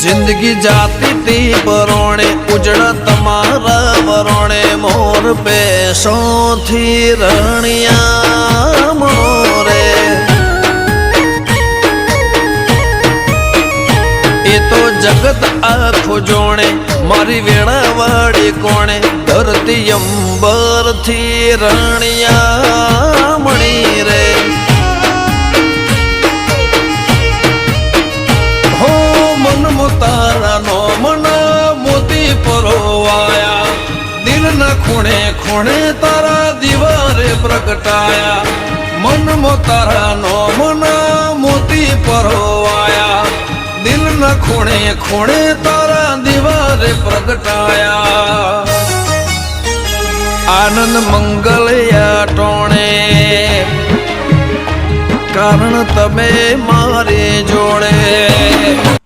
जिंदगी जाती थी परोणे उजड़ा तमारा वरोणे मोर पैसों थी रणिया मोरे ये तो जगत आखो जोणे मारी वेणा वाड़ी कोणे धरती अंबर थी रणिया मणि रे हो मन मोतारा नो मना मोती परोवाया दिल न खूणे खूणे तारा दीवारे प्रगटाया मन मोतारा नो मना मोती परोवाया दिल न खूणे खूणे तारा दीवारे प्रगटाया आनंद मंगल या टोणे कारण तमे मारे जोड़े।